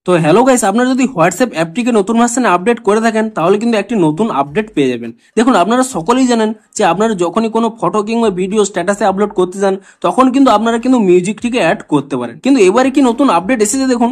তো hello guys, আপনারা যদি হোয়াটসঅ্যাপ অ্যাপটিকে নতুন ভার্সনে আপডেট করে থাকেন তাহলে কিন্তু একটি নতুন আপডেট পেয়ে যাবেন। দেখুন, আপনারা সকলেই জানেন যে আপনারা যখনই কোনো ফটো কিংবা ভিডিও স্ট্যাটাসে আপলোড করতে যান তখন কিন্তু আপনারা কিন্তু মিউজিকটিকে অ্যাড করতে পারেন। কিন্তু এবারে কি নতুন আপডেট এসেছে দেখুন,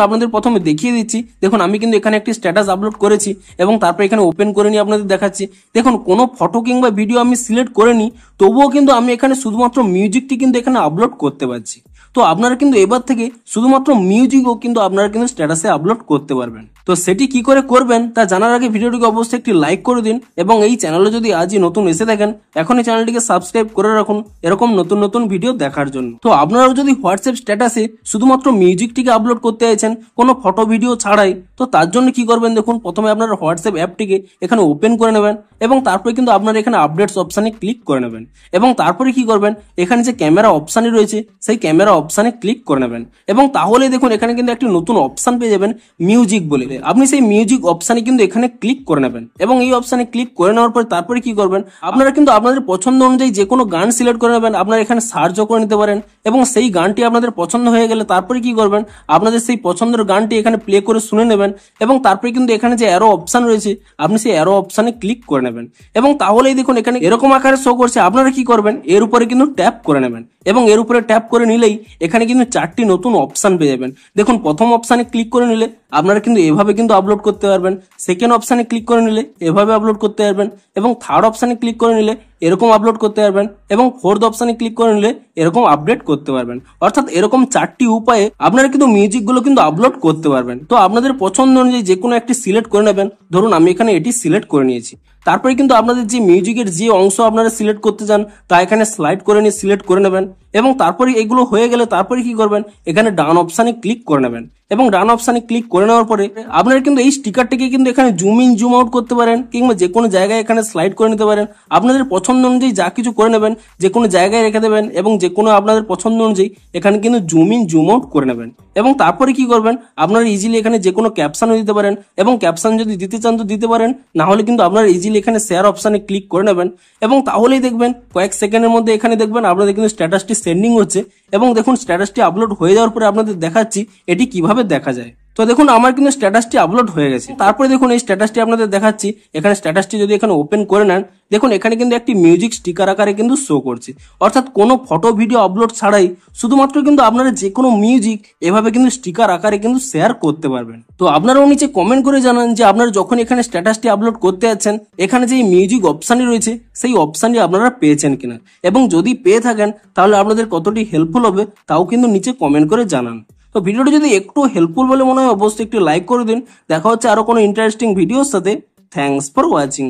আপনাদের প্রথমে দেখিয়ে দিচ্ছি। দেখুন, আমি কিন্তু এখানে একটি স্ট্যাটাস আপলোড করেছি এবং তারপর এখানে ওপেন করে নিয়ে আপনাদের দেখাচ্ছি। দেখুন, কোনো ফটো কিংবা ভিডিও আমি সিলেক্ট করে নিই, তবুও কিন্তু আমি এখানে শুধুমাত্র মিউজিকটি কিন্তু এখানে আপলোড করতে পারছি। তো আপনারা কিন্তু এবার থেকে শুধুমাত্র মিউজিকও কিন্তু আপনারা কিন্তু স্ট্যাটাসে আপলোড করতে পারবেন। তো সেটি কি করে করবেন তা জানার আগে ভিডিওটিকে অবশ্যই একটি লাইক করে দিন এবং এই চ্যানেলে যদি আজই নতুন এসে থাকেন এখনই চ্যানেলটিকে সাবস্ক্রাইব করে রাখুন এরকম নতুন নতুন ভিডিও দেখার জন্য। তো আপনারাও যদি হোয়াটসঅ্যাপ স্ট্যাটাসে শুধুমাত্র মিউজিকটিকে আপলোড করতে চাইছেন কোনো ফটো ভিডিও ছাড়াই, তো তার জন্য কি করবেন দেখুন, প্রথমে আপনারা হোয়াটসঅ্যাপ অ্যাপটিকে এখানে ওপেন করে নেবেন এবং তারপরে কিন্তু আপনারা এখানে আপডেটস অপশানে ক্লিক করে নেবেন এবং তারপরে কি করবেন, এখানে যে ক্যামেরা অপশানই রয়েছে সেই ক্যামেরা অপশানে ক্লিক করে নেবেন এবং তাহলে দেখুন এখানে কিন্তু একটি নতুন অপশান পেয়ে যাবেন মিউজিক বলে। আপনি সেই মিউজিক অপশানে কিন্তু এখানে ক্লিক করে নেবেন এবং এই অপশানে ক্লিক করে নেওয়ার পর তারপরে কি করবেন, আপনারা কিন্তু আপনাদের পছন্দ অনুযায়ী যে কোনো গান সিলেক্ট করে নেবেন। আপনারা এখানে সার্চও করে নিতে পারেন এবং সেই গানটি আপনাদের পছন্দ হয়ে গেলে তারপরে কি করবেন, আপনাদের সেই পছন্দের গানটি এখানে প্লে করে শুনে নেবেন এবং তারপরে কিন্তু এখানে যে অ্যারো অপশান রয়েছে আপনি সেই অ্যারো অপশানে ক্লিক করে নেবেন এবং তাহলেই দেখুন এখানে এরকম আকারে শো করছে। আপনারা কি করবেন, এর উপরে কিন্তু ট্যাপ করে নেবেন এবং এর উপরে ট্যাপ করে নিলেই এখানে কিন্তু চারটি নতুন অপশান পেয়ে যাবেন। দেখুন, প্রথম অপশানে ক্লিক করে নিলে আপনারা কিন্তু এভাবে কিন্তু আপলোড করতে পারবেন, সেকেন্ড অপশানে ক্লিক করে নিলে এভাবে আপলোড করতে পারবেন এবং থার্ড অপশানে ক্লিক করে নিলে এরকম আপলোড করতে পারবেন এবং ফোর্থ অপশানে ক্লিক করে নিলে এরকম আপডেট করতে পারবেন। অর্থাৎ এরকম চারটি উপায়ে আপনারা কিন্তু মিউজিকগুলো কিন্তু আপলোড করতে পারবেন। তো আপনাদের পছন্দ অনুযায়ী যে কোনো একটি সিলেক্ট করে নেবেন। ধরুন আমি এখানে এটি সিলেক্ট করে নিয়েছি। তারপরে কিন্তু আপনাদের যে মিউজিকের যে অংশ আপনারা সিলেক্ট করতে চান তা এখানে স্লাইড করে নিয়ে সিলেক্ট করে নেবেন এবং তারপরে এগুলো হয়ে গেলে তারপরে কি করবেন, এখানে ডান অপশানে ক্লিক করে নেবেন এবং ডান অপশানে ক্লিক করে নেওয়ার পরে আপনারা কিন্তু এই স্টিকারটিকে কিন্তু এখানে জুম ইন জুম আউট করতে পারেন কিংবা যে কোনো জায়গায় এখানে স্লাইড করে নিতে পারেন। আপনাদের পছন্দ অনুযায়ী যা কিছু করে নেবেন, যে কোনো জায়গায় রেখে দেবেন এবং যে কোনো আপনাদের পছন্দ অনুযায়ী এখানে কিন্তু জুম ইন জুম আউট করে নেবেন এবং তারপরে কি করবেন, আপনারা ইজিলি এখানে যে কোনো ক্যাপশনও দিতে পারেন এবং ক্যাপশন যদি দিতে চান তো দিতে পারেন, না হলে কিন্তু আপনারা ইজিলি এখানে শেয়ার অপশানে ক্লিক করে নেবেন এবং তাহলেই দেখবেন কয়েক সেকেন্ডের মধ্যে এখানে দেখবেন আপনাদের কিন্তু স্ট্যাটাসটি সেন্ডিং হচ্ছে এবং দেখুন স্ট্যাটাসটি আপলোড হয়ে যাওয়ার পরে আপনাদের দেখাচ্ছি এটি কিভাবে দেখা যায়। তো দেখুন আমার কিন্তু স্ট্যাটাসটি আপলোড হয়ে গেছে। তারপরে দেখুন এই স্ট্যাটাসটি আপনাদের দেখাচ্ছি। এখানে স্ট্যাটাসটি যদি এখানে ওপেন করে নেন, দেখুন এখানে কিন্তু একটি মিউজিক স্টিকার আকারে কিন্তু শো করছে। অর্থাৎ কোনো ফটো ভিডিও আপলোড ছাড়াই শুধুমাত্র কিন্তু আপনারা যে কোনো মিউজিক এভাবে কিন্তু স্টিকার আকারে কিন্তু শেয়ার করতে পারবেন। তো আপনারাও নিচে কমেন্ট করে জানান যে আপনারা যখন এখানে স্ট্যাটাসটি আপলোড করতে যাচ্ছেন এখানে যে মিউজিক অপশানই রয়েছে সেই অপশানটি আপনারা পেয়েছেন কিনা এবং যদি পেয়ে থাকেন তাহলে আপনাদের কতটি হেল্পফুল হবে তাও কিন্তু নিচে কমেন্ট করে জানান। তো ভিডিওটি যদি একটু হেল্পফুল বলে মনে হয় অবশ্যই একটু লাইক করে দিন। দেখা হচ্ছে আরো কোনো ইন্টারেস্টিং ভিডিওর সাথে। Thanks for watching.